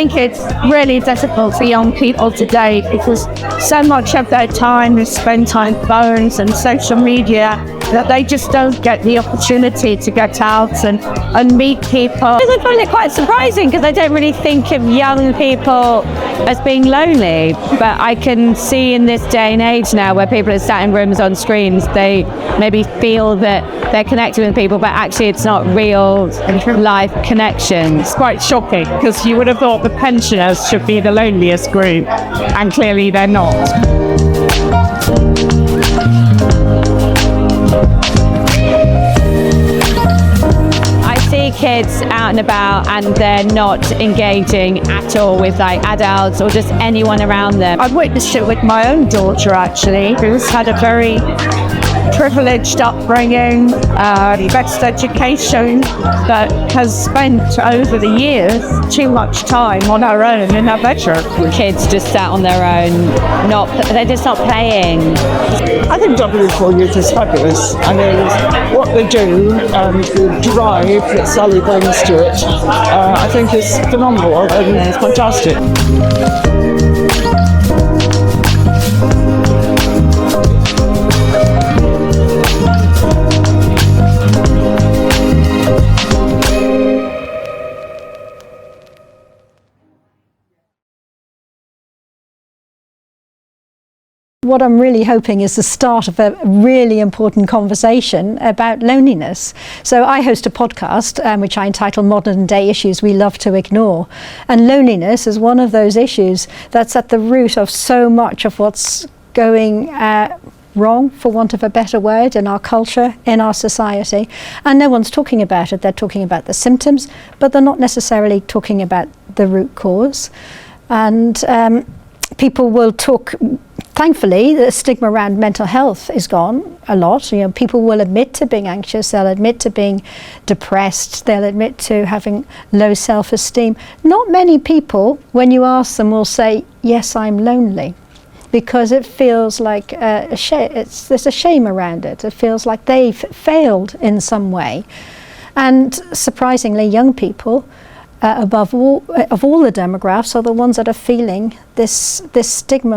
think it's really difficult for young people today because so much of their time is spent on phones and social media that they just don't get the opportunity to get out and meet people. I find it quite surprising because I don't really think of young people as being lonely, but I can see in this day and age now where people are sat in rooms on screens, they maybe feel that they're connected with people, but actually it's not real life connections. It's quite shocking because you would have thought the pensioners should be the loneliest group, and clearly they're not. Kids out and about and they're not engaging at all with like adults or just anyone around them. I've witnessed it with my own daughter actually, who's had a very privileged upbringing, best education, but has spent over the years too much time on her own in her bedroom. Kids just sat on their own, they're just not playing. I think W4 Youth is fabulous. I mean, what they do and the drive that Sally brings to it, I think is phenomenal and it's fantastic. What I'm really hoping is the start of a really important conversation about loneliness. So I host a podcast which I entitle Modern Day Issues We Love to Ignore. And loneliness is one of those issues that's at the root of so much of what's going wrong, for want of a better word, in our culture, in our society. And no one's talking about it. They're talking about the symptoms, but they're not necessarily talking about the root cause. And people will talk. Thankfully, the stigma around mental health is gone a lot. You know, people will admit to being anxious, they'll admit to being depressed, they'll admit to having low self-esteem. Not many people, when you ask them, will say, yes, I'm lonely, because it feels like there's a shame around it. It feels like they've failed in some way. And surprisingly, young people, above all of all the demographics, are the ones that are feeling this stigma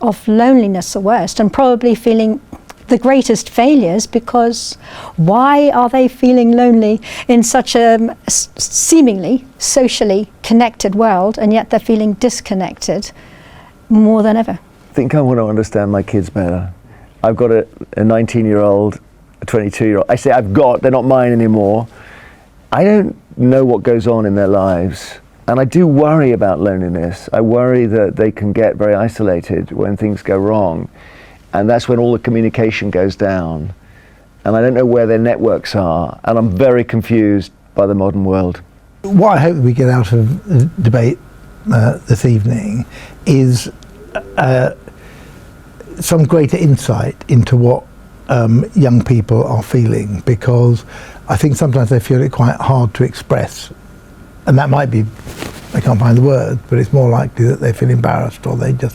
of loneliness the worst, and probably feeling the greatest failures, because why are they feeling lonely in such a seemingly socially connected world, and yet they're feeling disconnected more than ever? I think I want to understand my kids better. I've got a 19-year-old, a 22-year-old. I say I've got, they're not mine anymore. I don't know what goes on in their lives, and I do worry about loneliness. I worry that they can get very isolated when things go wrong, and that's when all the communication goes down, and I don't know where their networks are, and I'm very confused by the modern world. What I hope we get out of the debate this evening is some greater insight into what young people are feeling, because I think sometimes they feel it quite hard to express, and that might be they can't find the word, but it's more likely that they feel embarrassed, or they don't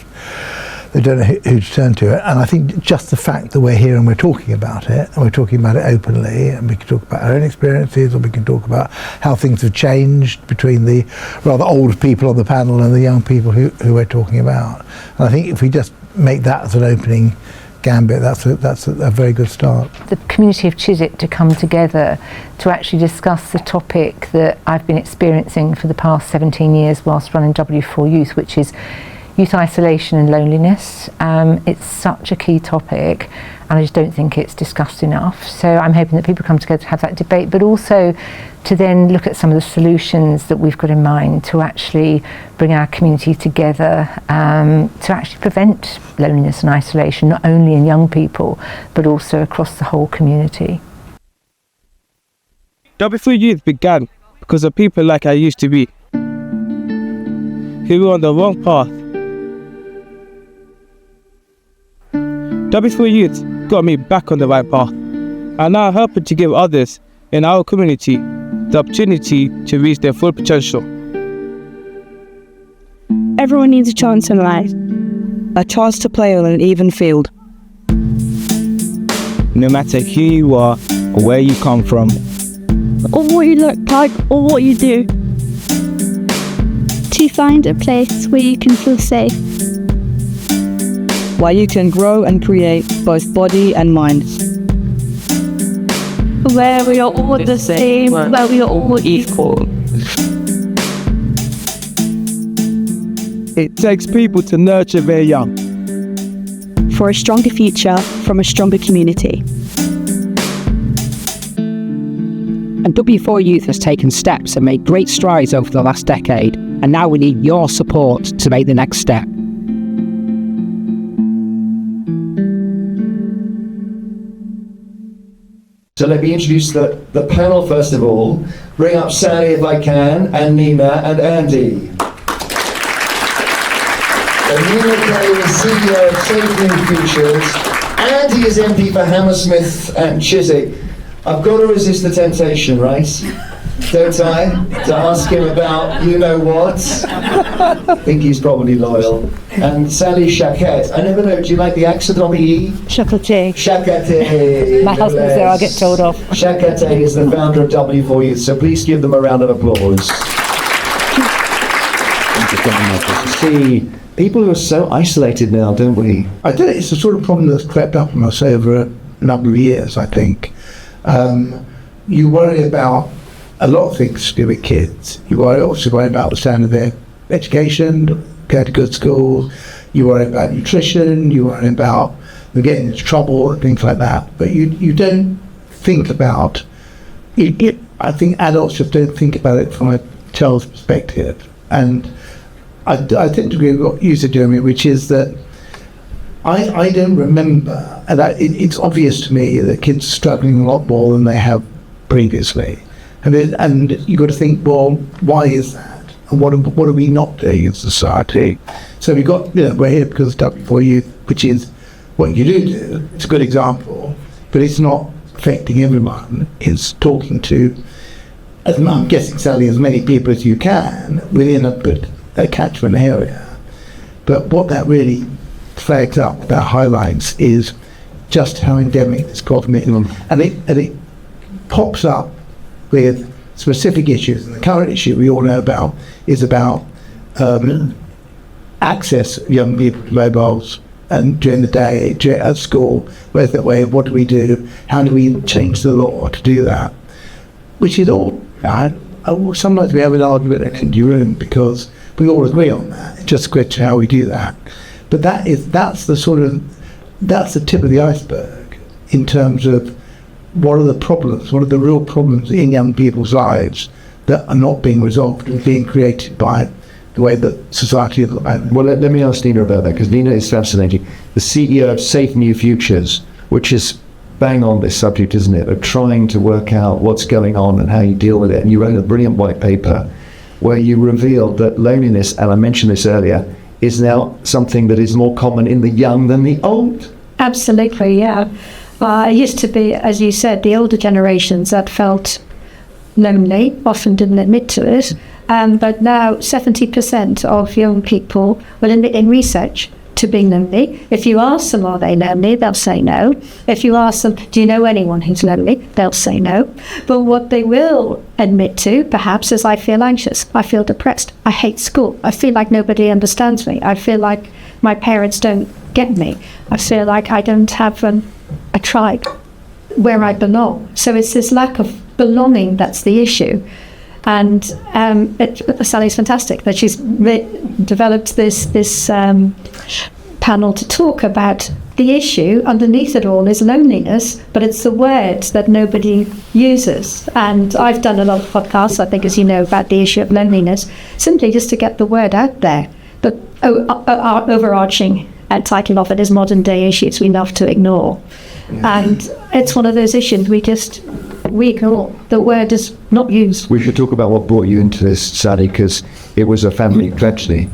know who to turn to. And I think just the fact that we're here and we're talking about it, and we're talking about it openly, and we can talk about our own experiences, or we can talk about how things have changed between the rather old people on the panel and the young people who we're talking about. And I think if we just make that as an opening gambit, that's a very good start. The community of Chiswick to come together to actually discuss the topic that I've been experiencing for the past 17 years whilst running W4 Youth, which is youth isolation and loneliness. It's such a key topic, and I just don't think it's discussed enough. So I'm hoping that people come together to have that debate, but also to then look at some of the solutions that we've got in mind to actually bring our community together to actually prevent loneliness and isolation, not only in young people, but also across the whole community. W4 Youth began because of people like I used to be, who were on the wrong path. W4 Youth got me back on the right path, and now I'm helping to give others in our community the opportunity to reach their full potential. Everyone needs a chance in life, a chance to play on an even field. No matter who you are or where you come from, or what you look like, or what you do. you find a place where you can feel safe. Where you can grow and create both body and mind. Where we are all the same, where we are all equal. It takes people to nurture their young. For a stronger future from a stronger community. And W4 Youth has taken steps and made great strides over the last decade, and now we need your support to make the next step. So let me introduce the panel first of all. Bring up Sally if I can, and Nina and Andy. Nina Kay is CEO of Safe New Futures. Andy is MP for Hammersmith and Chiswick. I've got to resist the temptation, right? Don't I? To ask him about you-know-what. I think he's probably loyal. And Sally Shakkatte. I never know, do you like the accent on the E? Chacatté. Shakkatte. My husband's there, I'll get told off. Shakkatte is the founder of W4 Youth, so please give them a round of applause. See, people who are so isolated now, don't we? I think it's the sort of problem that's crept up on us over a number of years, I think. You worry about a lot of things to do with kids. You also worry about the standard of their education, go to good schools. You worry about nutrition. You worry about them getting into trouble and things like that. But you don't think about it. I think adults just don't think about it from a child's perspective. And I tend to agree with what you said, Jeremy, which is that I don't remember, and it's obvious to me that kids are struggling a lot more than they have previously. And you've got to think, well, why is that? And what are we not doing in society? So we're here because of W4 Youth, which is what you do. It's a good example, but it's not affecting everyone. It's talking to, as I'm guessing, Sally, as many people as you can within a catchment area. But what that really flags up, that highlights, is just how endemic this problem is. And it pops up with specific issues. And the current issue we all know about is about access of young people to mobiles and during the day, at school, where's that way, what do we do, how do we change the law to do that? Which is all, sometimes we have an argument in an empty room because we all agree on that. It's just a question how we do that. But that's the tip of the iceberg in terms of what are the real problems in young people's lives that are not being resolved and being created by the way that society is. Well, let me ask Nina about that, because Nina is fascinating. The CEO of Safe New Futures, which is bang on this subject, isn't it, of trying to work out what's going on and how you deal with it. And you wrote a brilliant white paper where you revealed that loneliness, and I mentioned this earlier, is now something that is more common in the young than the old. Absolutely, yeah. It used to be, as you said, the older generations that felt lonely, often didn't admit to it. But now 70% of young people will admit in research to being lonely. If you ask them, are they lonely? They'll say no. If you ask them, do you know anyone who's lonely? They'll say no. But what they will admit to, perhaps, is I feel anxious. I feel depressed. I hate school. I feel like nobody understands me. I feel like my parents don't get me. I feel like I don't have a tribe where I belong. So it's this lack of belonging that's the issue. And Sally's fantastic that she's developed this panel to talk about the issue. Underneath it all is loneliness, but it's the word that nobody uses. And I've done a lot of podcasts, I think, as you know, about the issue of loneliness, simply just to get the word out there. But our overarching title of it is Modern Day Issues We Love to Ignore. Yeah. And it's one of those issues we ignore. The word is not used. We should talk about what brought you into this, Sally, because it was a family tragedy.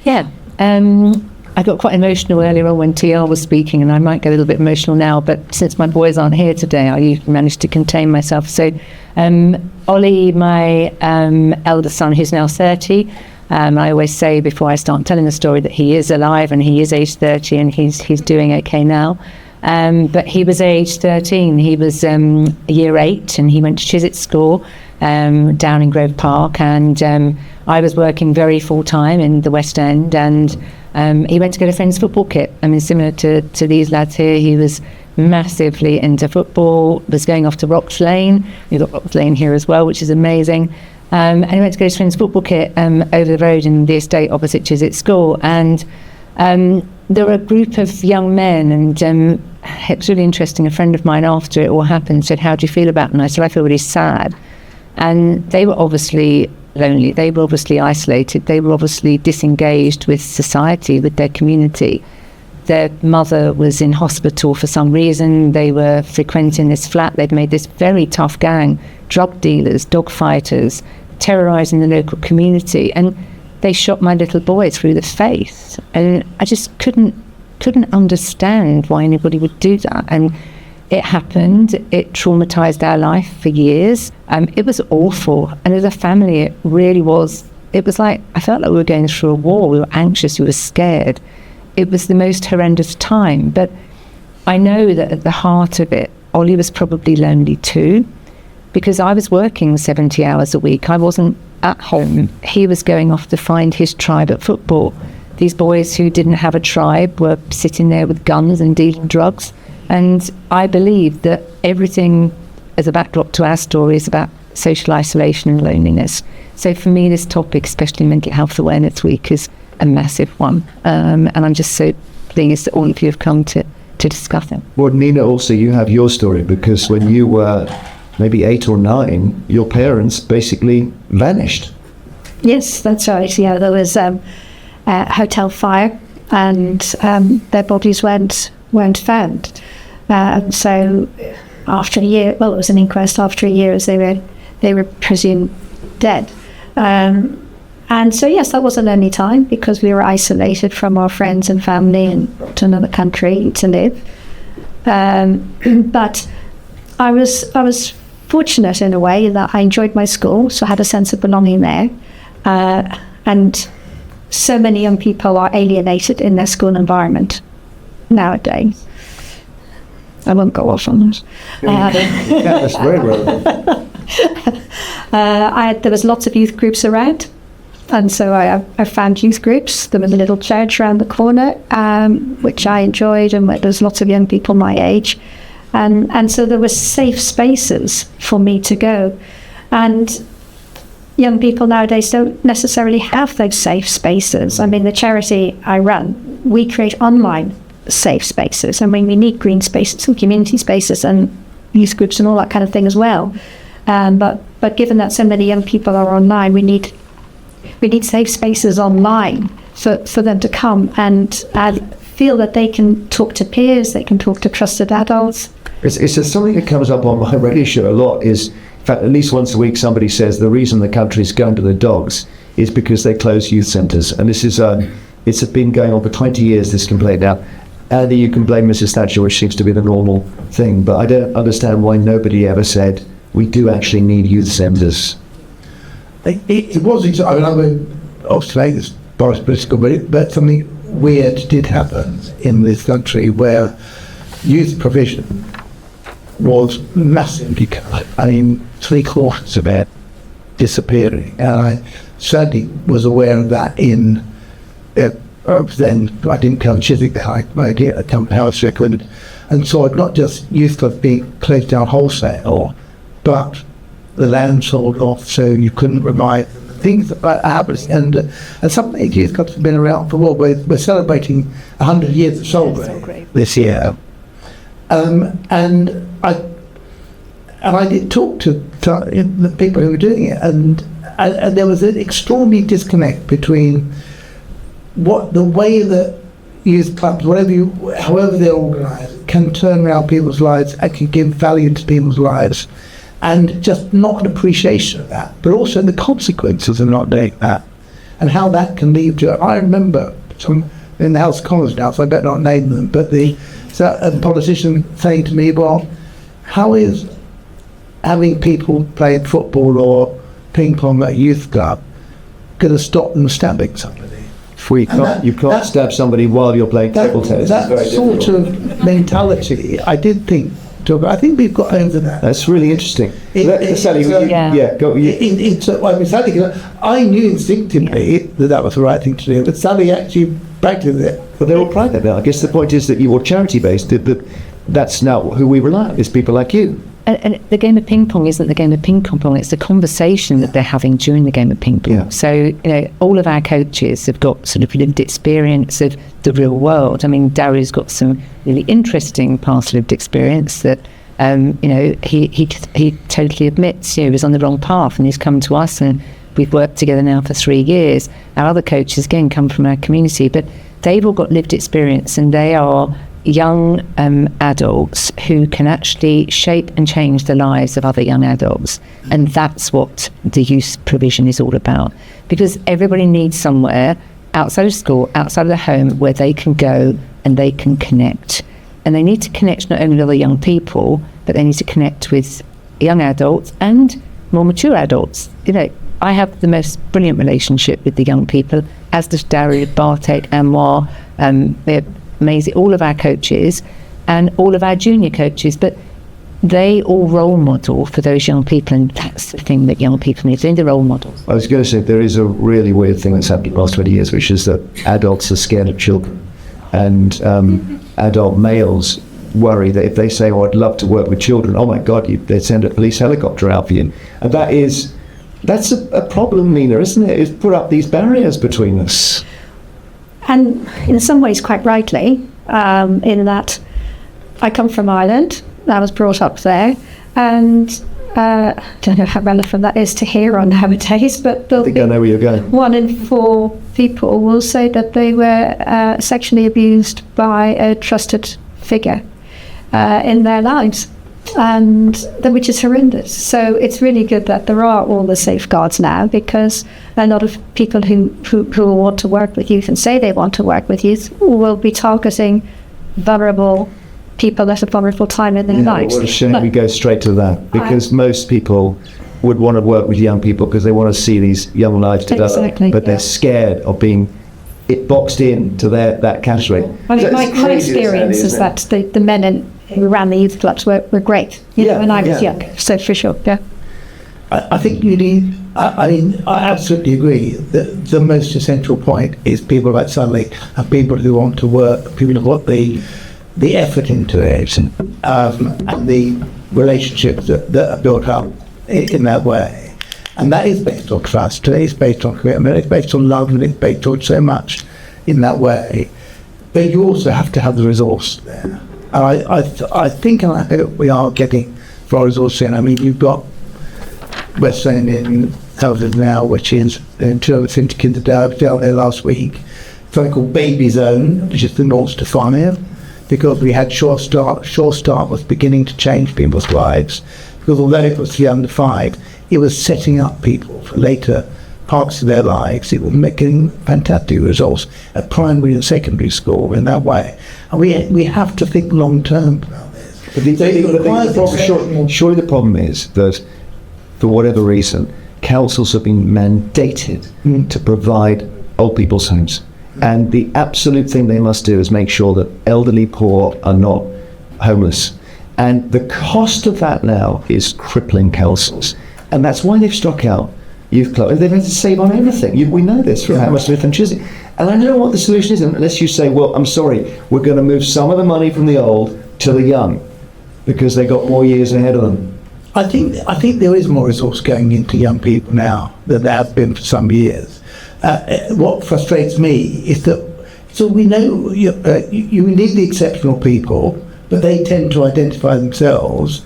Yeah. I got quite emotional earlier on when TR was speaking, and I might get a little bit emotional now, but since my boys aren't here today, I managed to contain myself. So Ollie, my eldest son, who's now 30, I always say before I start telling the story that he is alive and he is age 30 and he's doing okay now. But he was age 13. He was year 8 and he went to Chiswick school. down in Grove Park, and I was working very full-time in the West End, and he went to get a friend's football kit. I mean, similar to these lads here, he was massively into football, was going off to Rocks Lane. You've got Rocks Lane here as well, which is amazing. And he went to get his friend's football kit over the road in the estate opposite Chiswick School, and there were a group of young men, and it was really interesting. A friend of mine, after it all happened, said, "How do you feel about it?" And I said, "I feel really sad." And they were obviously lonely, they were obviously isolated, they were obviously disengaged with society, with their community. Their mother was in hospital for some reason, they were frequenting this flat, they'd made this very tough gang, drug dealers, dog fighters, terrorising the local community, and they shot my little boy through the face. And I just couldn't understand why anybody would do that. And it happened, it traumatised our life for years. It was awful, and as a family it really was. It was like, I felt like we were going through a war. We were anxious, we were scared. It was the most horrendous time, but I know that at the heart of it, Ollie was probably lonely too, because I was working 70 hours a week. I wasn't at home. He was going off to find his tribe at football. These boys who didn't have a tribe were sitting there with guns and dealing drugs. And I believe that everything as a backdrop to our story is about social isolation and loneliness. So for me, this topic, especially Mental Health Awareness Week, is a massive one. And I'm just so pleased that all of you have come to discuss it. Well, Nina, also you have your story, because when you were maybe 8 or 9, your parents basically vanished. Yes, that's right. Yeah, there was a hotel fire, and their bodies weren't found. So after a year, well, it was an inquest. After a year, as they were presumed dead. And so yes, that was a lonely time, because we were isolated from our friends and family and brought to another country to live. But I was fortunate in a way that I enjoyed my school, so I had a sense of belonging there. And so many young people are alienated in their school environment nowadays. I won't go off on that. That's very relevant. There was lots of youth groups around, and so I found youth groups. There was a little church around the corner, which I enjoyed, and there was lots of young people my age, and so there were safe spaces for me to go. And young people nowadays don't necessarily have those safe spaces. I mean, the charity I run, we create online safe spaces. I mean, we need green spaces and community spaces and youth groups and all that kind of thing as well. But given that so many young people are online, we need safe spaces online for them to come and feel that they can talk to peers, they can talk to trusted adults. It's just something that comes up on my radio show a lot. Is, in fact, at least once a week somebody says the reason the country's going to the dogs is because they close youth centres. And this is it's been going on for 20 years, this complaint. Now, Andy, you can blame Mrs. Thatcher, which seems to be the normal thing, but I don't understand why nobody ever said we do actually need youth centres. It was, I mean, obviously it's Boris political, but something weird did happen in this country where youth provision was massively cut. I mean, 3/4 of it disappearing, and I certainly was aware of that in then I didn't come to Chiswick, I come to Shakkatte, and saw not just youth clubs being closed down wholesale, but the land sold off, so you couldn't remind things that happened. And some of these youth clubs have been around for a while. We're celebrating 100 years of Solgrave this year, and I did talk to the people who were doing it, and there was an extraordinary disconnect between the way that youth clubs, however they're organised, can turn around people's lives and can give value to people's lives, and just not an appreciation of that, but also the consequences of not doing that, and how that can lead to. I remember some in the House of Commons now, so I better not name them, but a politician saying to me, "Well, how is having people playing football or ping pong at a youth club going to stop them stabbing somebody?" You can't stab somebody while you're playing table tennis. That sort of mentality, I did think talk. I think we've got over that. That's really interesting. Sally, Sally, I knew instinctively that was the right thing to do, but Sally actually practiced it. But they're all private now. I guess the point is that you're charity-based. That's now who we rely on, is people like you. And the game of ping pong isn't the game of ping pong, it's the conversation that they're having during the game of ping pong. Yeah. So, all of our coaches have got sort of lived experience of the real world. I mean, Darrow's got some really interesting past lived experience that, he totally admits, he was on the wrong path, and he's come to us, and we've worked together now for 3 years. Our other coaches, again, come from our community, but they've all got lived experience, and they are young adults who can actually shape and change the lives of other young adults. And that's what the youth provision is all about, because everybody needs somewhere outside of school, outside of the home, where they can go and they can connect. And they need to connect not only with other young people, but they need to connect with young adults and more mature adults. I have the most brilliant relationship with the young people, as does Darrow, Bartek, Anwar, they're amazing, all of our coaches and all of our junior coaches, but they all role model for those young people, and that's the thing that young people need. They need the role models. I was going to say, there is a really weird thing that's happened in the last 20 years, which is that adults are scared of children, and adult males worry that if they say, I'd love to work with children, oh my God, they'd send a police helicopter out for you. And that's a problem, Nina, isn't it? It's put up these barriers between us. And in some ways, quite rightly, in that I come from Ireland, I was brought up there, and I don't know how relevant that is to hear on nowadays, but I think I know where you're going. 1 in 4 people will say that they were sexually abused by a trusted figure in their lives, and which is horrendous. So it's really good that there are all the safeguards now, because a lot of people who want to work with youth and say they want to work with youth will be targeting vulnerable people at a vulnerable time in their lives. What a shame we go straight to that, because most people would want to work with young people because they want to see these young lives develop, exactly, but they're scared of being boxed into that category. I mean, my experience is that the men who ran the youth clubs were great, when I was young. So for sure, yeah. I think you need. I absolutely agree that the most essential point is people like Sally and people who want to work, people who put the effort into it, and the relationships that are built up in that way. And that is based on trust. Today it's based on commitment. It's based on love, and it's based on so much in that way. But you also have to have the resource there. And I think, and I hope we are getting for resource in. I mean, you've got West End in Telford now, which is 250 kids a day. I was down there last week. Something called Baby Zone, which is the 0 to 5, because we had Sure Start. Sure Start was beginning to change people's lives, because although it was the under 5, it was setting up people for later parts of their lives. It was making fantastic results at primary and secondary school in that way. And we have to think long term about this. But surely the problem is that, for whatever reason, councils have been mandated to provide old people's homes. And the absolute thing they must do is make sure that elderly poor are not homeless. And the cost of that now is crippling councils. And that's why they've struck out youth clubs. They've had to save on everything. We know this from Hammersmith and Chiswick. And I don't know what the solution is, unless you say, well, I'm sorry, we're going to move some of the money from the old to the young, because they've got more years ahead of them. I think there is more resource going into young people now than there has been for some years. What frustrates me is that, so we know you need the exceptional people, but they tend to identify themselves.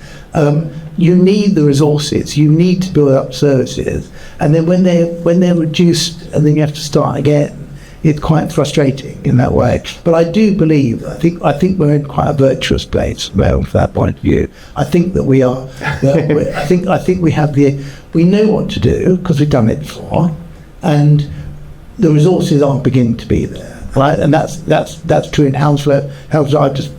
You need the resources, you need to build up services, and then when they're reduced and then you have to start again, it's quite frustrating in that way. But I do believe, I think we're in quite a virtuous place from that point of view. I think that we are. I think we know what to do because we've done it before, and the resources aren't beginning to be there. Right, and that's true in Hounslow. I've just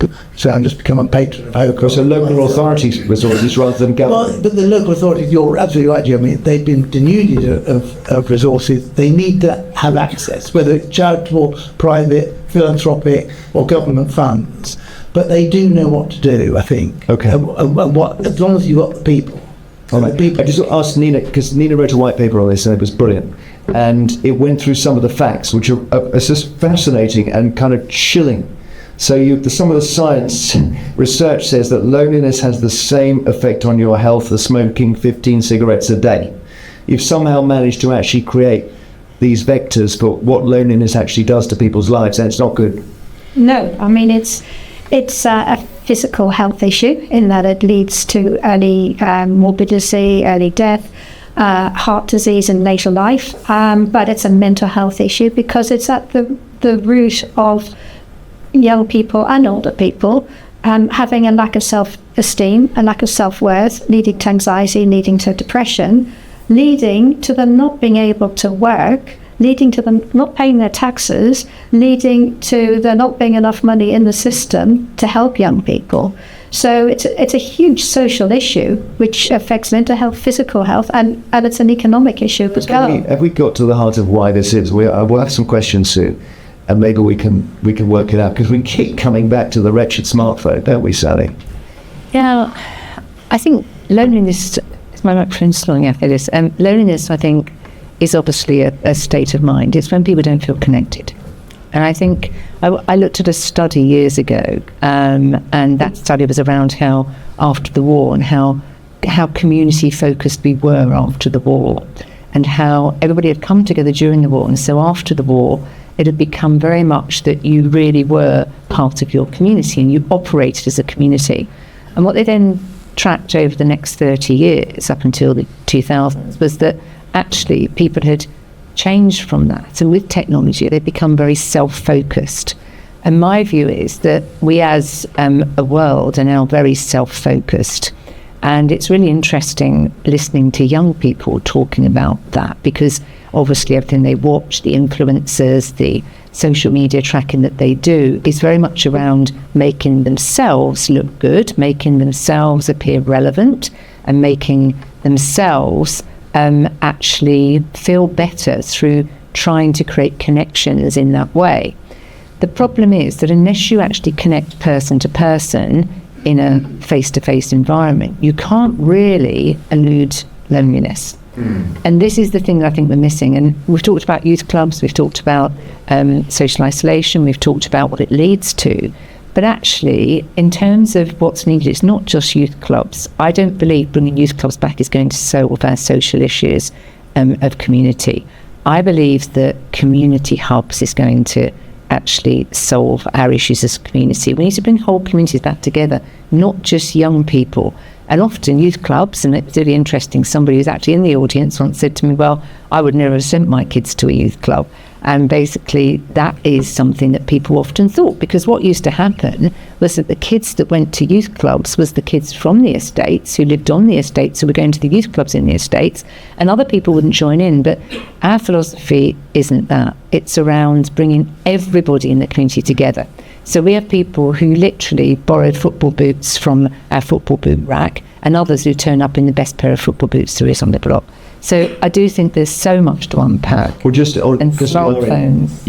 become a patron of Hoker. So local authorities resources rather than government. Well, but the local authorities, you're absolutely right, Jeremy. They've been denuded of resources. They need to have access, whether it's charitable, private, philanthropic, or government funds. but they do know what to do, I think. Okay. And what, as long as you've got the people. All right. I just asked Nina, because Nina wrote a white paper on this and it was brilliant. And it went through some of the facts, which are just fascinating and kind of chilling. So some of the science research says that loneliness has the same effect on your health as smoking 15 cigarettes a day. You've somehow managed to actually create these vectors for what loneliness actually does to people's lives, and it's not good. No, I mean, it's a physical health issue in that it leads to early morbidity, early death, heart disease in later life, but it's a mental health issue because it's at the root of young people and older people having a lack of self-esteem, a lack of self-worth, leading to anxiety, leading to depression, leading to them not being able to work, leading to them not paying their taxes, leading to there not being enough money in the system to help young people. So it's a huge social issue which affects mental health, physical health, and it's an economic issue as well. Have we got to the heart of why this is? We'll have some questions soon. And maybe we can work it out, because we keep coming back to the wretched smartphone, don't we, Sally? Yeah, I think loneliness, is my microphone slowing out? It is. Loneliness, I think, is obviously a state of mind. It's when people don't feel connected. And I think I looked at a study years ago, and that study was around how after the war and how community focused we were after the war, and how everybody had come together during the war. And so after the war, it had become very much that you really were part of your community and you operated as a community. And what they then tracked over the next 30 years, up until the 2000s, was that actually people had changed from that. So with technology, they've become very self-focused. And my view is that we as a world are now very self-focused. And it's really interesting listening to young people talking about that, because obviously everything they watch, the influencers, the social media tracking that they do is very much around making themselves look good, making themselves appear relevant, and making themselves actually feel better through trying to create connections in that way. The problem is that unless you actually connect person to person in a face-to-face environment, you can't really elude loneliness. And this is the thing that I think we're missing. And we've talked about youth clubs, we've talked about social isolation, we've talked about what it leads to. But actually, in terms of what's needed, it's not just youth clubs. I don't believe bringing youth clubs back is going to solve our social issues of community. I believe that community hubs is going to actually solve our issues as a community. We need to bring whole communities back together, not just young people. And often youth clubs, and it's really interesting, somebody who's actually in the audience once said to me, well, I would never have sent my kids to a youth club. And basically that is something that people often thought, because what used to happen was that the kids that went to youth clubs was the kids from the estates who lived on the estates who were going to the youth clubs in the estates, and other people wouldn't join in. But our philosophy isn't that. It's around bringing everybody in the community together. So we have people who literally borrowed football boots from our football boot rack, and others who turn up in the best pair of football boots there is on the block. So I do think there's so much to unpack. Well, just and smartphones.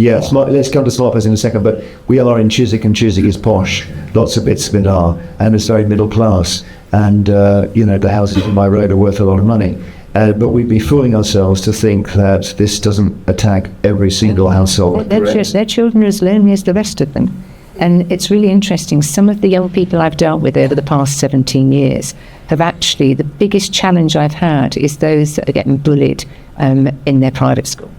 Let's come to smartphones in a second. But we are in Chiswick, and Chiswick is posh. Lots of bits of it are, and it's very middle class. And the houses on my road are worth a lot of money. But we'd be fooling ourselves to think that this doesn't attack every single household. Their children are as lonely as the rest of them. And it's really interesting. Some of the young people I've dealt with over the past 17 years have actually, the biggest challenge I've had is those that are getting bullied in their private school.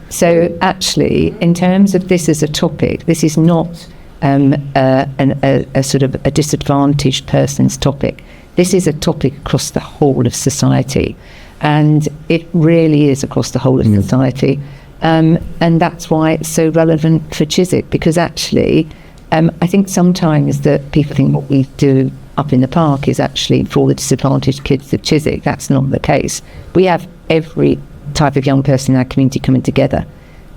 So actually, in terms of this as a topic, this is not a sort of a disadvantaged person's topic. This is a topic across the whole of society. And it really is across the whole of society. And that's why it's so relevant for Chiswick, because actually I think sometimes that people think what we do up in the park is actually for the disadvantaged kids of Chiswick. That's not the case. We have every type of young person in our community coming together,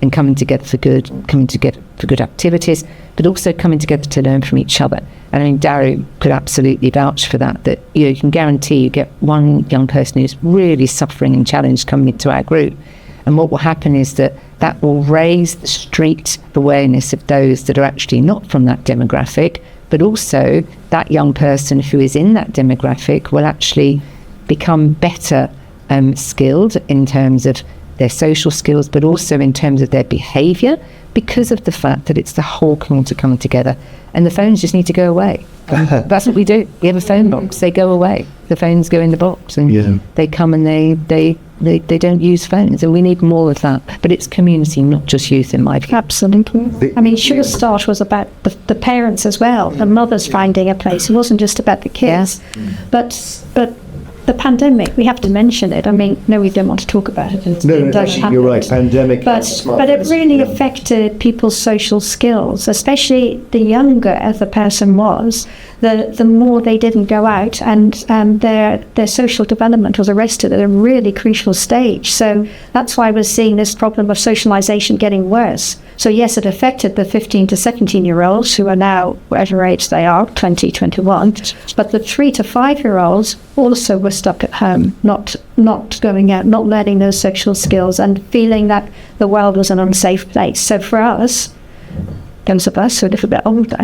and coming together for good, coming together for good activities, but also coming together to learn from each other. And I mean, Daru could absolutely vouch for that you can guarantee you get one young person who's really suffering and challenged coming into our group. And what will happen is that will raise the street awareness of those that are actually not from that demographic, but also that young person who is in that demographic will actually become better skilled in terms of their social skills, but also in terms of their behaviour, because of the fact that it's the whole community coming together. And the phones just need to go away. That's what we do. We have a phone box, they go away. The phones go in the box, and they come and they don't use phones, and we need more of that. But it's community, not just youth, in my view. Absolutely. I mean, Sugar Start was about the parents as well, the mothers finding a place. It wasn't just about the kids, but the pandemic, we have to mention it. I mean, no, we don't want to talk about it. You're right, pandemic. But it really affected people's social skills, especially the younger the person was, the more they didn't go out, and their social development was arrested at a really crucial stage. So that's why we're seeing this problem of socialisation getting worse. So yes, it affected the 15 to 17-year-olds who are now, whatever age they are, 20, 21, but the 3 to 5-year-olds also were stuck at home, not going out, not learning those social skills, and feeling that the world was an unsafe place. So for us, those of us who are a little bit older,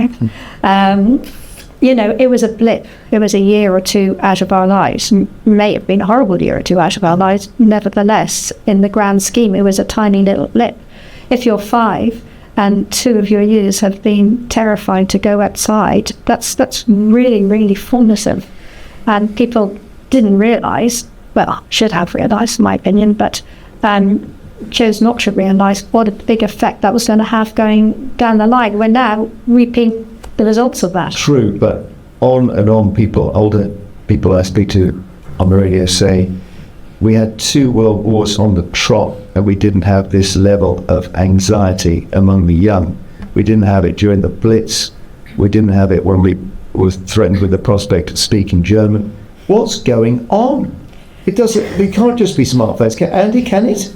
it was a blip. It was a year or two out of our lives. May have been a horrible year or two out of our lives. Nevertheless, in the grand scheme, it was a tiny little blip. If you're 5 and 2 of your years have been terrified to go outside, that's really, really formative. And people didn't realise, well, should have realised, in my opinion, but chose not to realise what a big effect that was going to have going down the line. We're now reaping the results of that. True, but on and on, older people I speak to on the radio say, we had 2 world wars on the trot, and we didn't have this level of anxiety among the young. We didn't have it during the Blitz. We didn't have it when we were threatened with the prospect of speaking German. What's going on? We can't just be smartphones. Andy, can it?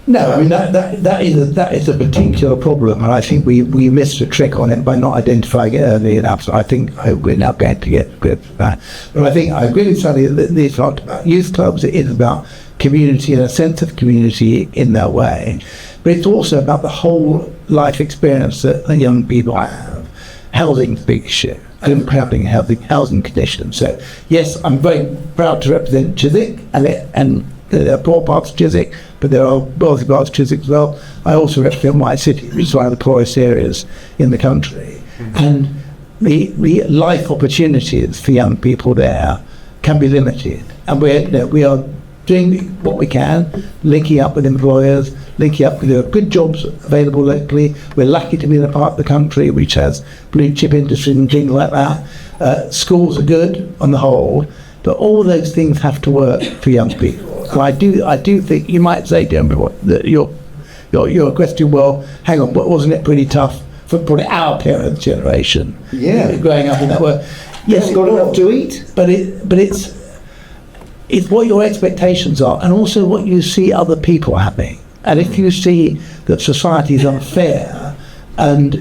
No, I mean that is a particular problem, and I think we missed a trick on it by not identifying it early enough. So I hope we're now going to get good at that. But I think I agree with Sally that it's not about youth clubs. It is about community and a sense of community in their way. But it's also about the whole life experience that the young people have. Housing's a big issue. And having housing conditions. So yes, I'm very proud to represent Chiswick, and there are poor parts of Chiswick, but there are wealthy parts of Chiswick as well. I also represent my city, which is one of the poorest areas in the country. And the life opportunities for young people there can be limited. And we are doing what we can, linking up with employers, linking up with there are good jobs available locally. We're lucky to be in a part of the country which has blue chip industry and things like that. Schools are good on the whole, but all those things have to work for young people. So I do think you might say, Jeremy, that your question, well, hang on, wasn't it pretty tough for probably our parents' generation? Yeah, growing up in that world. Yes, got enough to eat, but it's what your expectations are, and also what you see other people having. And if you see that society is unfair, and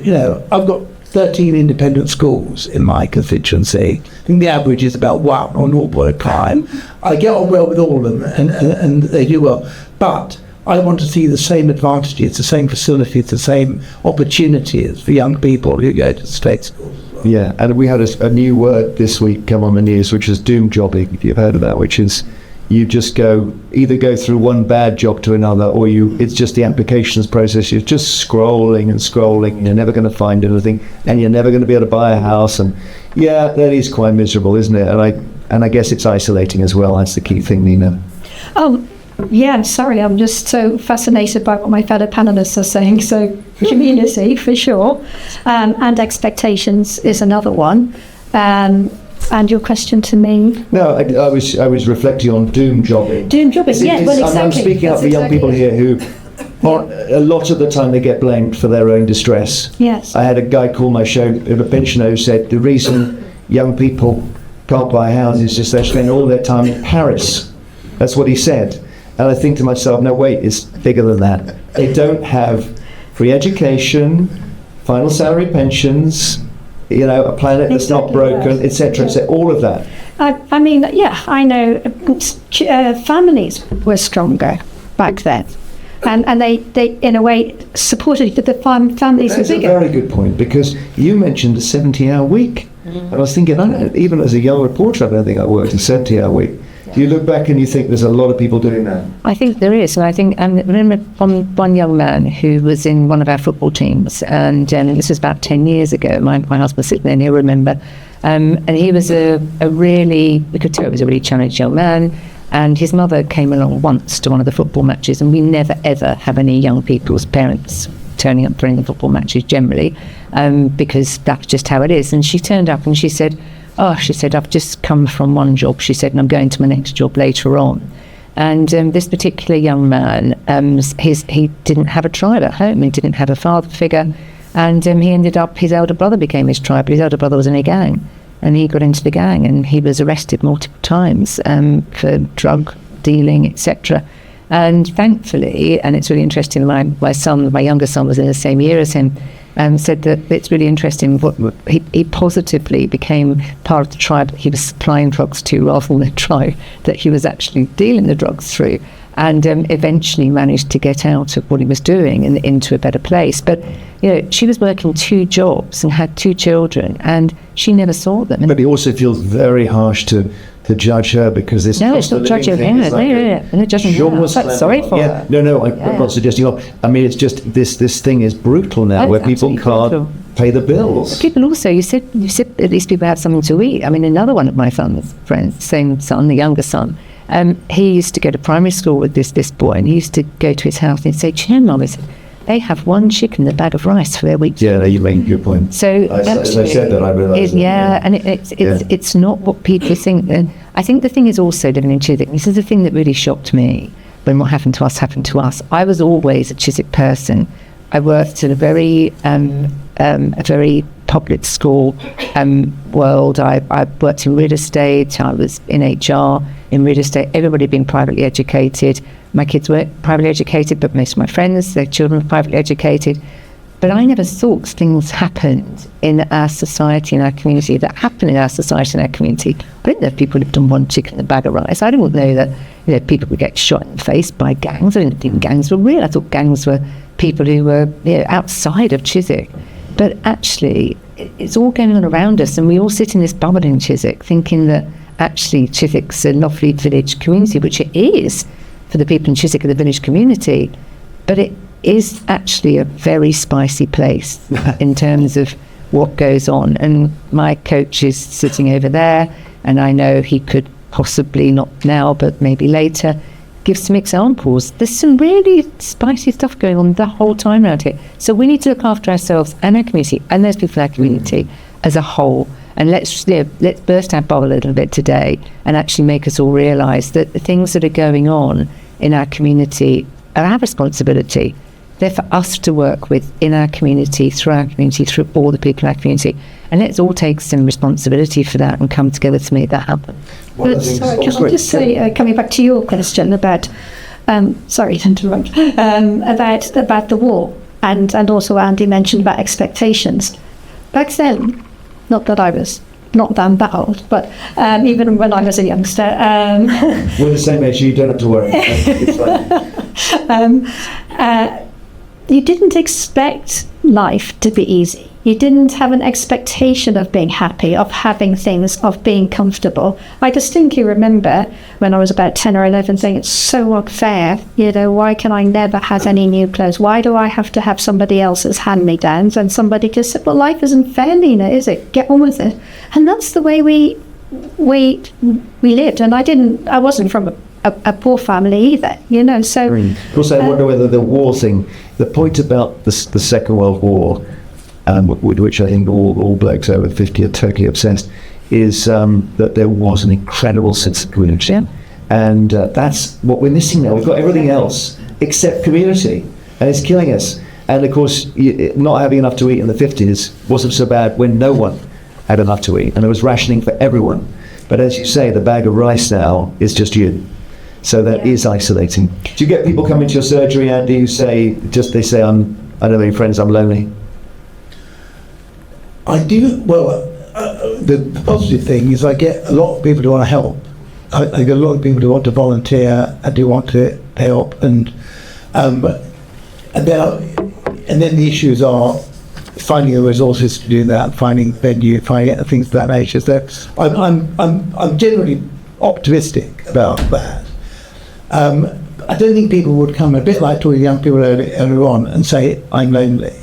I've got 13 independent schools in my constituency. I think the average is about 1 or 0.5. I get on well with all of them, and they do well. But I want to see the same advantages, the same facilities, the same opportunities for young people who go to state schools. Yeah, and we had a new word this week come on the news, which is doom jobbing, if you've heard of that, which is you just either go through one bad job to another, or it's just the applications process. You're just scrolling and scrolling, and you're never going to find anything, and you're never going to be able to buy a house. And yeah, that is quite miserable, isn't it? And I guess it's isolating as well. That's the key thing, Nina. Oh, yeah, sorry, I'm just so fascinated by what my fellow panellists are saying. So community, for sure, and expectations is another one. And your question to me? No, I was reflecting on doom jobbing. Doom jobbing, yeah, well, exactly. I'm speaking up for young people here who, a lot of the time, they get blamed for their own distress. Yes. I had a guy call my show, a pensioner, who said the reason young people can't buy houses is just they spend all their time in Paris. That's what he said. And I think to myself, no, wait, it's bigger than that. They don't have free education, final salary pensions, a planet that's not broken, etc., all of that. I mean, yeah, I know families were stronger back then. And they in a way supported the families were That's a bigger. very good point, because you mentioned a 70-hour week. And I was thinking, even as a young reporter, I don't think I worked a 70-hour week. Do you look back and you think there's a lot of people doing that? I think there is, and I think I remember one young man who was in one of our football teams, and this was about 10 years ago. My husband was sitting there, and he'll remember, and he was a really, we could tell it was a really challenged young man. And his mother came along once to one of the football matches, and we never ever have any young people's parents turning up during the football matches generally, because that's just how it is. And she turned up and she said, I've just come from one job, she said, and I'm going to my next job later on. And this particular young man, he didn't have a tribe at home, he didn't have a father figure, and he ended up, his elder brother became his tribe, but his elder brother was in a gang. And he got into the gang, and he was arrested multiple times for drug dealing, etc. And thankfully, and it's really interesting, my younger son was in the same year as him, said that it's really interesting, he positively became part of the tribe that he was supplying drugs to, rather than the tribe that he was actually dealing the drugs through, and eventually managed to get out of what he was doing and into a better place. But she was working 2 jobs and had 2 children, and she never saw them. But it also feels very harsh to judge her, because this... No, it's not judging her. No, judging her. Sorry for her. No, I'm not suggesting... I mean, it's just this thing is brutal now, where people can't pay the bills. People also, you said at least people have something to eat. I mean, another one of my son's friends, same son, the younger son, he used to go to primary school with this boy, and he used to go to his house and say, Mum, they have 1 chicken and a bag of rice for their week. Yeah, you make a good point. So as I said that, I realised. And it's not what people think. And I think the thing is also living in Chiswick. This is the thing that really shocked me when what happened to us. I was always a Chiswick person. I worked in a very public school world. I worked in real estate. I was in HR, in real estate. Everybody being privately educated. My kids weren't privately educated, but most of my friends, their children were privately educated. But I never thought things happened in our society, in our community, that happened in our society, in our community. I didn't know if people lived on 1 chicken and a bag of rice. I didn't know that people would get shot in the face by gangs. I didn't think gangs were real. I thought gangs were people who were outside of Chiswick. But actually, it's all going on around us, and we all sit in this bubble in Chiswick thinking that actually Chiswick's a lovely village community, which it is for the people in Chiswick, the village community, but it is actually a very spicy place in terms of what goes on. And my coach is sitting over there, and I know he could possibly, not now, but maybe later, give some examples. There's some really spicy stuff going on the whole time around here. So we need to look after ourselves and our community, and those people in our community as a whole. And let's burst our bubble a little bit today and actually make us all realise that the things that are going on in our community are our responsibility. They're for us to work with in our community, through all the people in our community. And let's all take some responsibility for that and come together to make that happen. Sorry, can I just say, coming back to your question about, sorry to interrupt, about the war, and also Andy mentioned about expectations. Back then, not that I was not that old, but even when I was a youngster. We're the same age, you don't have to worry. It's fine. You didn't expect life to be easy. You didn't have an expectation of being happy, of having things, of being comfortable. I distinctly remember when I was about 10 or 11 saying, it's so unfair, why can I never have any new clothes? Why do I have to have somebody else's hand-me-downs? And somebody just said, well, life isn't fair, Nina, is it? Get on with it. And that's the way we lived. And I wasn't from a poor family either, so... Of course, I wonder whether the war thing, the point about the Second World War, with which I think all blokes over 50 are totally obsessed, is that there was an incredible sense of community. Yeah. And that's what we're missing now. We've got everything else except community, and it's killing us. And of course, not having enough to eat in the 50s wasn't so bad when no one had enough to eat, and there was rationing for everyone. But as you say, the bag of rice now is just you. So that is isolating. Do you get people coming to your surgery, Andy, who say, I don't have any friends, I'm lonely? I do. Well, the positive thing is I get a lot of people who want to help, I think a lot of people do want to volunteer and do want to help, and then the issues are finding the resources to do that, finding venue, finding things of that nature. So I'm generally optimistic about that. I don't think people would come, a bit like talking to young people earlier on, and say, I'm lonely.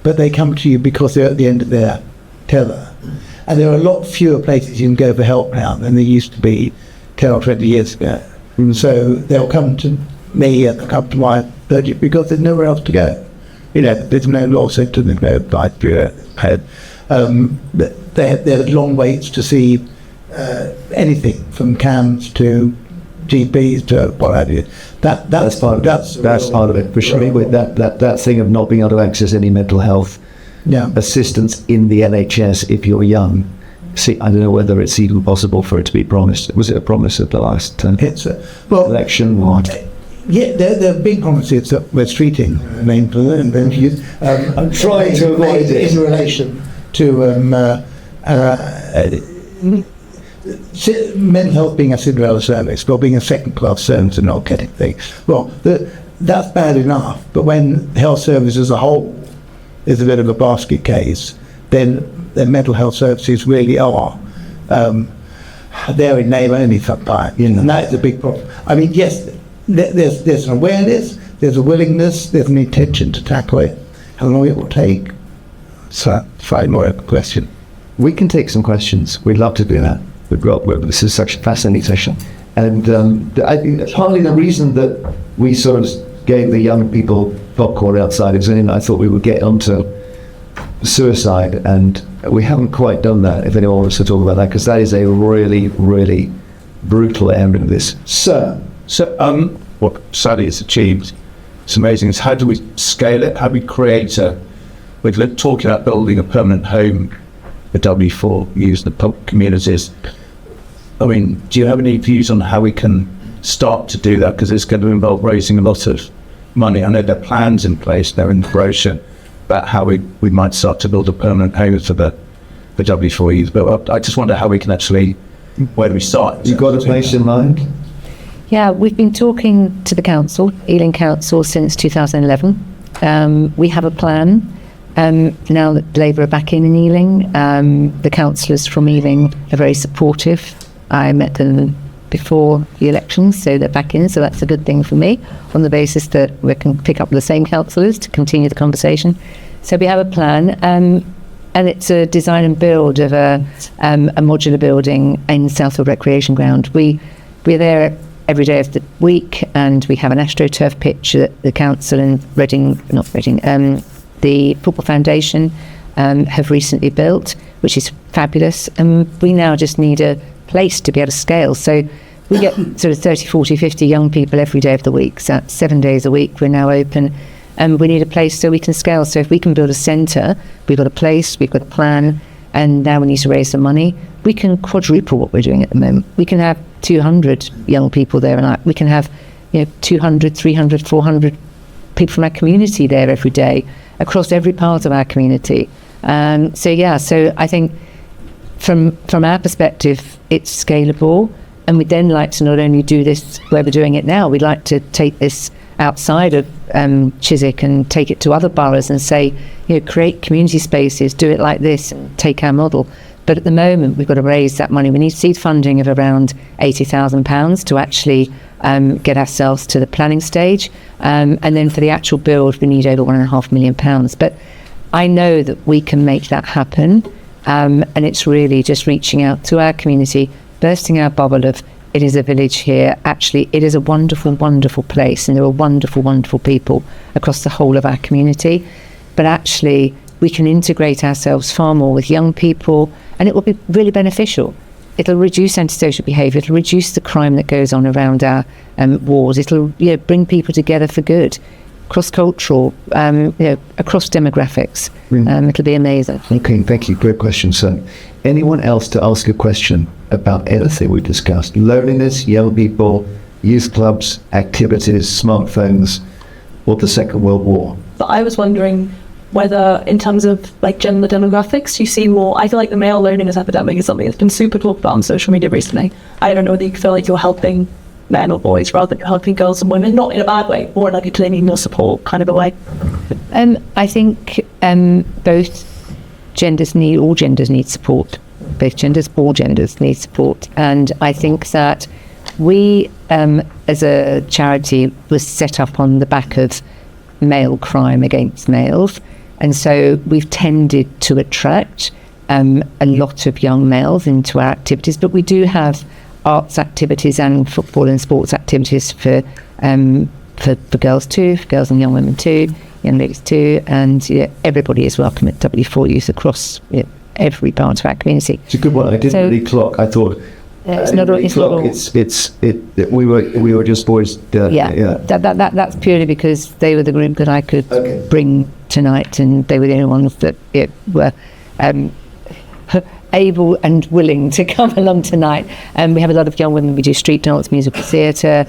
But they come to you because they're at the end of their tether. And there are a lot fewer places you can go for help now than there used to be 10 or 20 years ago. So they'll come to me and they'll come to my budget because there's nowhere else to go. There's no law centre, there's no advice bureau. There's long waits to see anything from CAMs to GPs to what have you. That's part of it. For sure, with that thing of not being able to access any mental health assistance in the NHS if you're young. See, I don't know whether it's even possible for it to be promised. Was it a promise at the last election? Yeah, there are big promises that we're treating. I'm trying to avoid it in relation to mental health being a Cinderella service, or being a second-class service and not getting things. Well, that's bad enough, but when the health service as a whole is a bit of a basket case, then mental health services really are. They're in name only sometimes, and that is a big problem. I mean, yes, there's an awareness, there's a willingness, there's an intention to tackle it. How long it will take? So, fine, more question. We can take some questions. We'd love to do that. This is such a fascinating session. And I think partly the reason that we sort of gave the young people popcorn outside is I thought we would get onto suicide, and we haven't quite done that, if anyone wants to talk about that, because that is a really, really brutal area of this. So what Sally has achieved, it's amazing, is how do we scale it? How do we create we're talking about building a permanent home for W4 use the public communities. I mean, do you have any views on how we can start to do that? Because it's going to involve raising a lot of money. I know there are plans in place, they're in the brochure, about how we might start to build a permanent home for W4 youth. But I just wonder how we can actually, where do we start? You've got a place in mind? Yeah, we've been talking to the council, Ealing Council, since 2011. We have a plan. Now that Labour are back in Ealing, the councillors from Ealing are very supportive. I met them before the elections, so they're back in, so that's a good thing for me, on the basis that we can pick up the same councillors to continue the conversation. So we have a plan, and it's a design and build of a modular building in Southfield Recreation Ground. We're there every day of the week, and we have an AstroTurf pitch that the council and the Football Foundation have recently built, which is fabulous, and we now just need a place to be able to scale. So we get sort of 30, 40, 50 young people every day of the week. So that's 7 days a week we're now open, and we need a place so we can scale. So if we can build a centre, we've got a place, we've got a plan, and now we need to raise some money, we can quadruple what we're doing at the moment. We can have 200 young people there, and we can have 200, 300, 400 people from our community there every day, across every part of our community. So I think from our perspective, it's scalable, and we'd then like to not only do this where we're doing it now, we'd like to take this outside of Chiswick and take it to other boroughs and say, create community spaces, do it like this, and take our model. But at the moment, we've got to raise that money. We need seed funding of around £80,000 to actually get ourselves to the planning stage. And then for the actual build, we need over £1.5 million. But I know that we can make that happen. And it's really just reaching out to our community, bursting our bubble of, it is a village here. Actually, it is a wonderful, wonderful place, and there are wonderful, wonderful people across the whole of our community. But actually, we can integrate ourselves far more with young people, and it will be really beneficial. It'll reduce antisocial behaviour, it'll reduce the crime that goes on around our wards, it'll bring people together for good, cross-cultural, across demographics. It'll be amazing. Okay, thank you. Great question, sir. Anyone else to ask a question about anything we discussed? Loneliness, young people, youth clubs, activities, smartphones, or the Second World War? But I was wondering, whether in terms of like gender demographics, you see more. I feel like the male loneliness epidemic is something that's been super talked about on social media recently. I don't know whether you feel like you're helping men or boys rather than helping girls and women, not in a bad way, more like a needing more support kind of a way. I think both genders need support. Both genders, all genders need support. And I think that we, as a charity, was set up on the back of male crime against males. And so we've tended to attract a lot of young males into our activities, but we do have arts activities and football and sports activities for girls too, for girls and young women too, young ladies too, and everybody is welcome at W4 Youth across every part of our community. It's a good one. I didn't really clock. I thought it's not all. We were just boys. That's purely because they were the group that I could bring tonight, and they were the only ones that were able and willing to come along tonight. We have a lot of young women. We do street dance, musical theatre.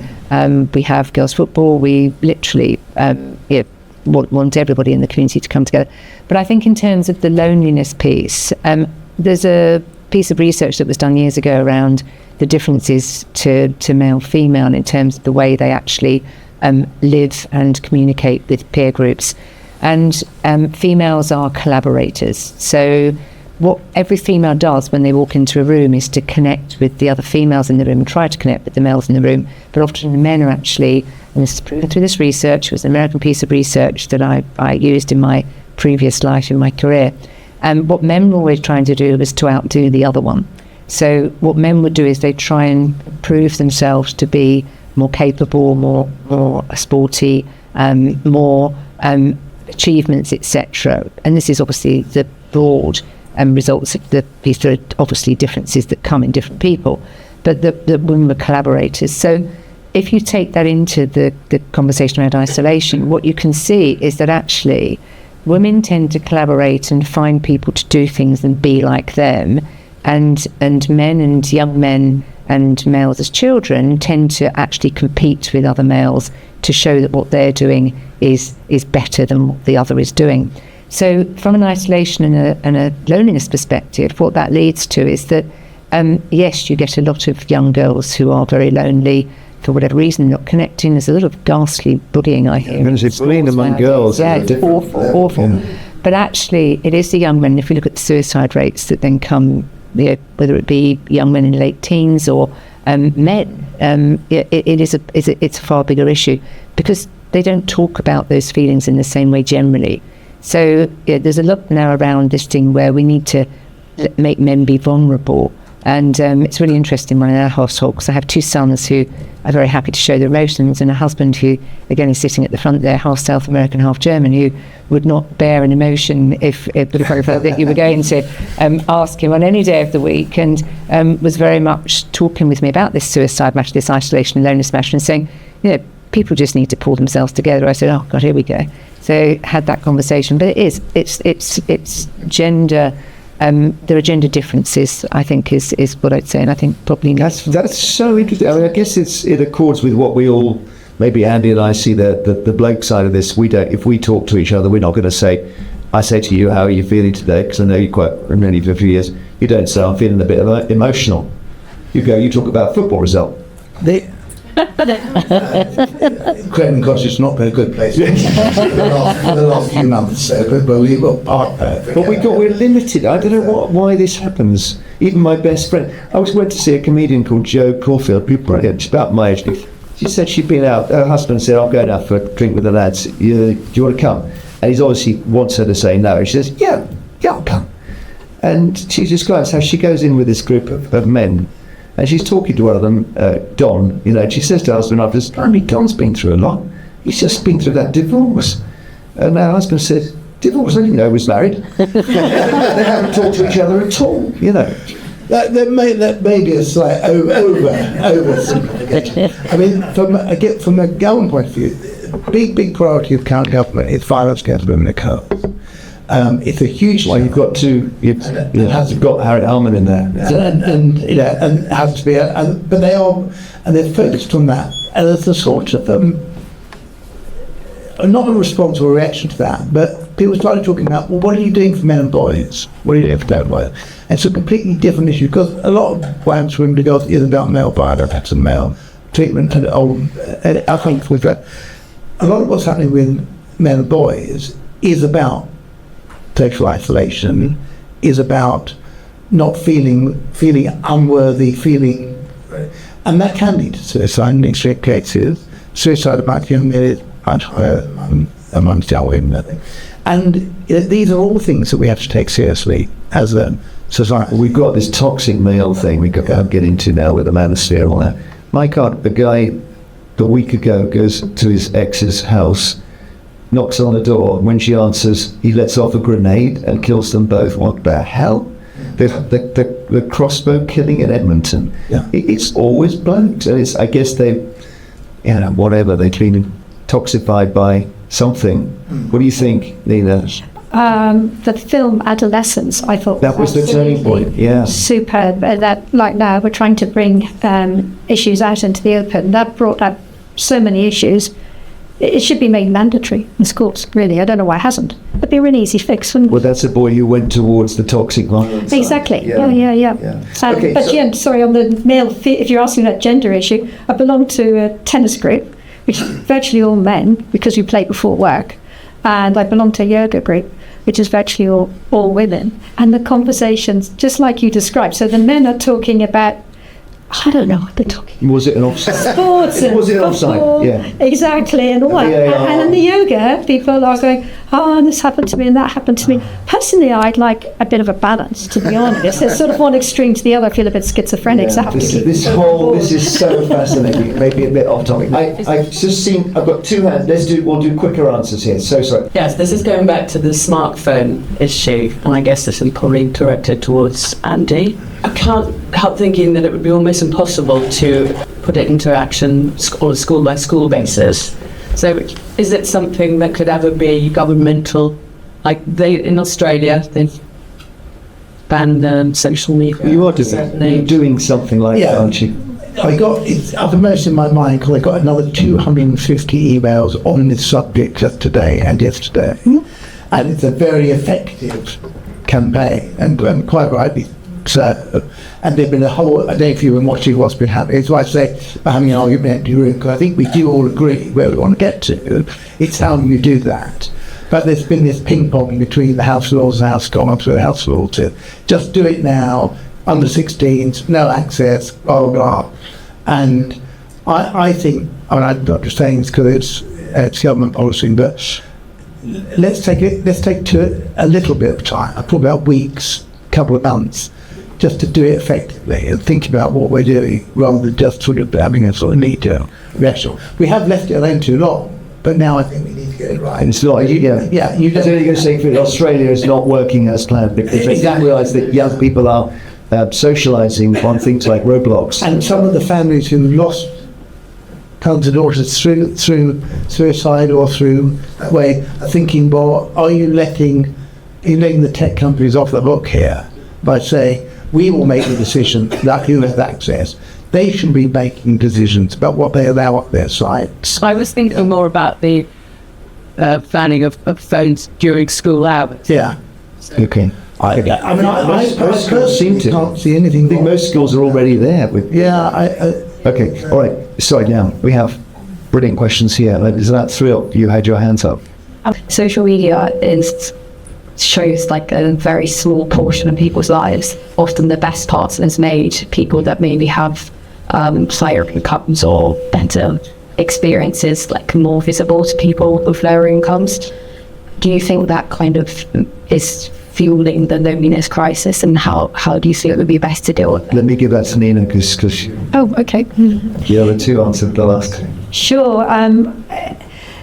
We have girls football. We literally want everybody in the community to come together. But I think in terms of the loneliness piece, there's a piece of research that was done years ago around the differences to male-female in terms of the way they actually live and communicate with peer groups. And females are collaborators. So what every female does when they walk into a room is to connect with the other females in the room and try to connect with the males in the room. But often the men are actually, and this is proven through this research, it was an American piece of research that I used in my previous life, in my career. And what men were always trying to do was to outdo the other one. So what men would do is they try and prove themselves to be more capable, more sporty, more achievements, etc. And this is obviously the broad results of these are obviously differences that come in different people, but the women were collaborators. So if you take that into the conversation around isolation, what you can see is that actually women tend to collaborate and find people to do things and be like them, and men and young men and males as children tend to actually compete with other males to show that what they're doing is better than what the other is doing. So from an isolation and a loneliness perspective, what that leads to is that, yes, you get a lot of young girls who are very lonely for whatever reason, not connecting. There's a lot of ghastly bullying, I hear. I'm going to say bullying among girls. Yeah, it's awful. Yeah. But actually, it is the young men. If you look at the suicide rates that then come, whether it be young men in late teens or men, it's a far bigger issue because they don't talk about those feelings in the same way generally. So there's a lot now around this thing where we need to make men be vulnerable. And it's really interesting in our household because I have two sons who are very happy to show their emotions, and a husband who, again, is sitting at the front there, half South American, half German, who would not bear an emotion if that you were going to ask him on any day of the week, and was very much talking with me about this suicide matter, this isolation and loneliness matter, and saying, people just need to pull themselves together. I said, oh God, here we go. So had that conversation, but it's gender. There are gender differences, I think, is what I'd say, and I think probably that's so interesting. I mean, I guess it accords with what we all, maybe Andy and I see the bloke side of this. We don't. If we talk to each other, we're not going to say, "I say to you, how are you feeling today?" Because I know you quite remember for a few years. You don't say, "I'm feeling a bit emotional." You talk about football result. Creighton Cottage is not been a good place for the last few months, but we've got part there. But we're limited. I don't know why this happens. Even my best friend, I went to see a comedian called Jo Caulfield, brilliant, she's about my age. She said she'd been out, her husband said, "I'm going out for a drink with the lads, do you want to come?" And he obviously wants her to say no. And she says, yeah, I'll come. And she describes how she goes in with this group of men, and she's talking to one of them, Don, and she says to her husband after this, Don's been through a lot. He's just been through that divorce. And her husband said, "Divorce? I didn't know he was married." They haven't talked to each other at all, That may be a slight over-simplification. I mean, from a government point of view, big priority of county government is violence against women and girls. It's a huge. Well, you've got got Harriet Harman in there, and has to be. But they are, and they're focused on that. And there's a sort of not a response or reaction to that, but people started talking about, well, what are you doing for men and boys? What are you doing for men and boys? And it's a completely different issue, because a lot of violence women girls is about male violence and male treatment. And I think with that, a lot of what's happening with men and boys is about sexual isolation, is about not feeling unworthy, and that can lead to suicide in extreme cases. Suicide among young men is much higher amongst young women, I think. And these are all things that we have to take seriously as a society. We've got this toxic male thing we could get into now with the manosphere and all that. My God, the guy a week ago goes to his ex's house, knocks on the door. When she answers, he lets off a grenade and kills them both. What the hell? The crossbow killing in Edmonton. Yeah. It's always blokes, and it's, I guess they've been toxified by something. What do you think, Nina? The film Adolescence, I thought That was the turning point. Yeah. superb. That, like now, we're trying to bring issues out into the open. That brought up so many issues. It should be made mandatory in schools, really. I don't know why it hasn't. It'd be a really easy fix. Well, that's a boy who went towards the toxic violence. Exactly. Yeah. Yeah. Okay, But yeah, sorry, on the male, if you're asking that gender issue, I belong to a tennis group, which is virtually all men, because we play before work. And I belong to a yoga group, which is virtually all women. And the conversations, just like you described, so the men are talking about, I don't know what they're talking. Was it an offside? Sports and Was it an offside? football, Yeah. exactly, and all that. And in the yoga, people are going, oh, this happened to me and that happened to me. Personally, I'd like a bit of a balance, to be honest. It's sort of one extreme to the other. I feel a bit schizophrenic, so I have to keep This is so fascinating. Maybe a bit off topic. I've just seen. I've got two hands. We'll do quicker answers here. So sorry. Yes, this is going back to the smartphone issue, and I guess this is probably directed towards Andy. I can't help thinking that it would be almost impossible to put it into action on a school-by-school basis. So is it something that could ever be governmental? Like in Australia, they've banned social media. You are doing something like that, aren't you? It's uppermost in my mind, because I got another 250 emails on this subject just today and yesterday. And it's a very effective campaign, and quite rightly so. And there's been a whole, I don't know if you've been watching what's been happening. It's why I say we're having an argument in the room, because I think we do all agree where we want to get to. It's how you do that. But there's been this ping-pong between the House Lords and the House gone up to the House Law to just do it now, under 16s, no access, blah, blah, blah. And I think, I'm not just saying this because it's government policy, but let's take to a little bit of time, probably about weeks, couple of months, just to do it effectively and think about what we're doing, rather than just sort of having a sort of knee-jerk reaction. We have left it alone too long, but now I think we need to get it right. And it's not, so you're going to say that Australia is not working as planned, because they realise that young people are socialising on things like Roblox. And some of the families who lost sons and daughters through suicide or through that way are thinking, well, are you letting the tech companies off the hook here by saying, we will make the decision that who has access? They should be making decisions about what they allow on their sites. I was thinking more about the banning of phones during school hours. Yeah. Okay. I most schools seem to. Can't see anything. I think most schools are already there. Okay. All right. Sorry. Now we have brilliant questions here. Is that thrilled? You had your hands up. Social media shows like a very small portion of people's lives. Often the best parts is made people that maybe have higher incomes or better experiences, like more visible to people with lower incomes. Do you think that kind of is fueling the loneliness crisis, and how do you feel it would be best to deal with it? Let me give that to Nina, because Oh, okay. the other two answered the last. Sure.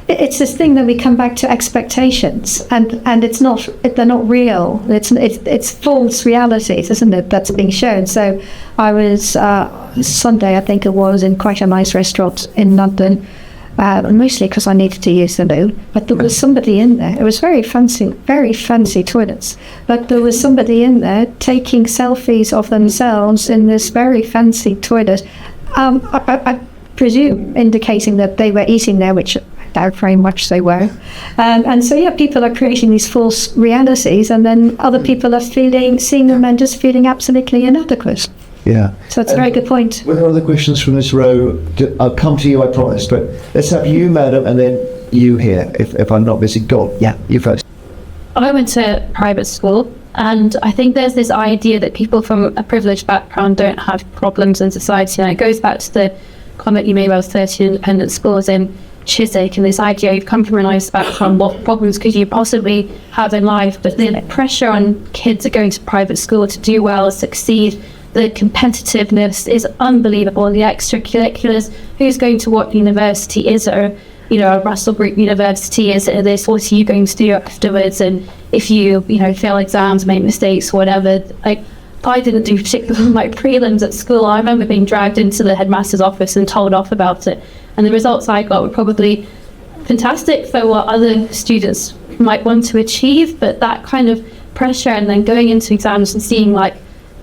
It's this thing that we come back to expectations, and they're not real. It's false realities, isn't it, that's being shown. So I was Sunday, I think it was, in quite a nice restaurant in London, mostly because I needed to use the loo, but there was somebody in there. It was very fancy toilets, but there was somebody in there taking selfies of themselves in this very fancy toilet. I presume indicating that they were eating there, which doubt very much they were. And so, people are creating these false realities, and then other people are seeing them and just feeling absolutely inadequate. Yeah. So that's a very good point. Were there other questions from this row? I'll come to you, I promise, but let's have you, madam, and then you here, if I'm not busy. Go on. Yeah, you first. I went to private school, and I think there's this idea that people from a privileged background don't have problems in society, and it goes back to the comment you made about 13 independent schools in Chiswick, and this idea you've come from a nice background, what problems could you possibly have in life? But the pressure on kids that are going to private school to do well, succeed, the competitiveness is unbelievable. The extracurriculars, who's going to what university? Is it a Russell Group university? Is it this? What are you going to do afterwards? And if you fail exams, make mistakes, whatever. Like, I didn't do particularly my prelims at school. I remember being dragged into the headmaster's office and told off about it. And the results I got were probably fantastic for what other students might want to achieve, but that kind of pressure, and then going into exams and seeing like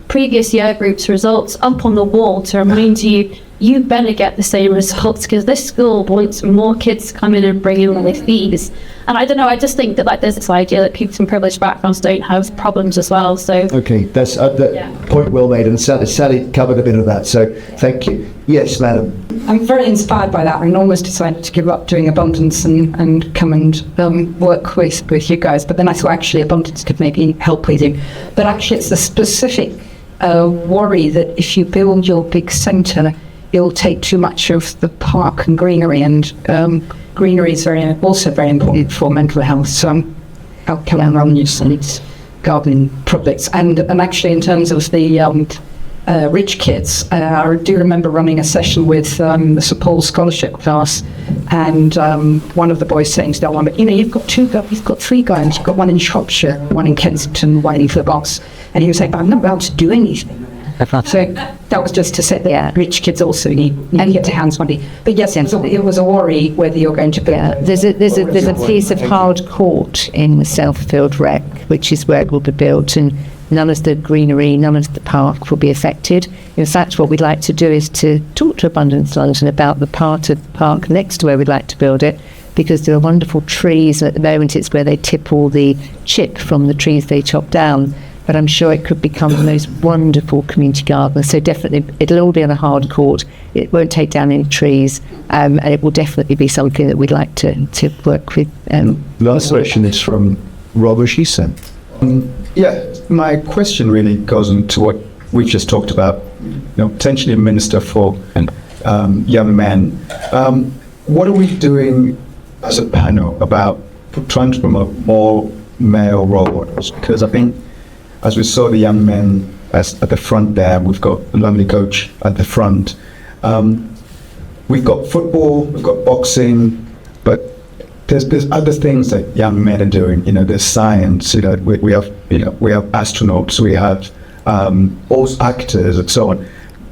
previous year groups' results up on the wall to remind you, you better get the same results because this school wants more kids to come in and bring in their fees. And I don't know, I just think that there's this idea that people from privileged backgrounds don't have problems as well. So okay, that's point well made, and Sally covered a bit of that, so thank you. Yes, madam. I'm very inspired by that and almost decided to give up doing abundance and come and work with you guys, but then I thought actually abundance could maybe help with you. But actually it's a specific worry that if you build your big centre, you'll take too much of the park and greenery, and greenery is also very important for mental health. So I'll come around these gardening projects, and actually in terms of the rich kids, I do remember running a session with the Sir Paul scholarship class, and one of the boys saying to the one, you've got three gardens, you've got one in Shropshire, one in Kensington, one in the Box, and he was saying, but I'm not allowed to do anything. So that was just to say that rich kids also need to get their hands money. But yes, so it was a worry whether you're going to build. There's a piece of hard court in the Southfield Rec, which is where it will be built, and none of the greenery, none of the park will be affected. In fact, what we'd like to do is to talk to Abundance London about the part of the park next to where we'd like to build it, because there are wonderful trees, and at the moment it's where they tip all the chip from the trees they chop down. But I'm sure it could become the most wonderful community garden. So definitely, it'll all be on a hard court. It won't take down any trees, and it will definitely be something that we'd like to work with. Last question is from Robert Sheeson. My question really goes into what we've just talked about. Potentially a minister for young men. What are we doing as a panel about trying to promote more male role models? Because I think, as we saw the young men at the front there, we've got a lovely coach at the front. We've got football, we've got boxing, but there's other things that young men are doing. There's science. We have astronauts, we have all actors and so on.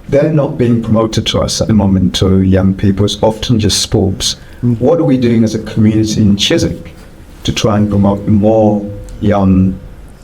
They're not being promoted to us at the moment, to young people. It's often just sports. What are we doing as a community in Chiswick to try and promote more young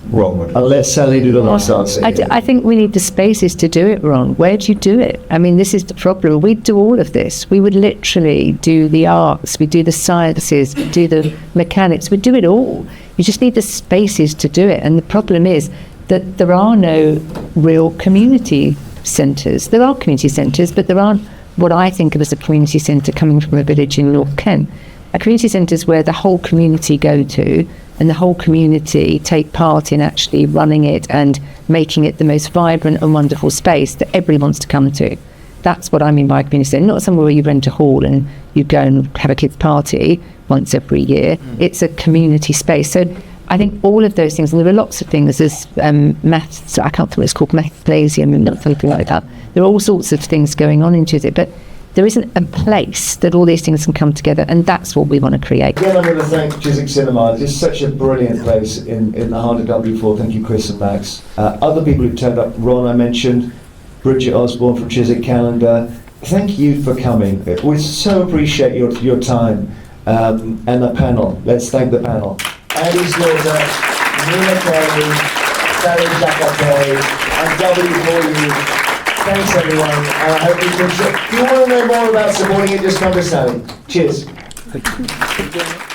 role models? I'll let Sally do the last answer. I think we need the spaces to do it, Ron. Where do you do it? I mean, this is the problem. We'd do all of this. We would literally do the arts, we do the sciences, we do the mechanics, we do it all. You just need the spaces to do it. And the problem is that there are no real community centres. There are community centres, but there aren't what I think of as a community centre coming from a village in North Kent. A community centre is where the whole community go to, and the whole community take part in actually running it and making it the most vibrant and wonderful space that everybody wants to come to. That's what I mean by a community centre. Not somewhere where you rent a hall and you go and have a kids' party once every year. It's a community space. So I think all of those things, and there are lots of things, there's maths, I can't think what it's called, mathnasium, something like that. There are all sorts of things going on into it, but there isn't a place that all these things can come together, and that's what we want to create. Again, I'm going to thank Chiswick Cinema. It's such a brilliant place in the heart of W4. Thank you, Chris and Max. Other people who turned up, Ron I mentioned, Bridget Osborne from Chiswick Calendar. Thank you for coming. We so appreciate your time, and the panel. Let's thank the panel. Andy Slaughter, Nina Kelly, Sally Chacatté, and W4U. Thanks everyone, and I hope you enjoy. If you want to know more about supporting it, just come to Sally. Cheers. Thank you.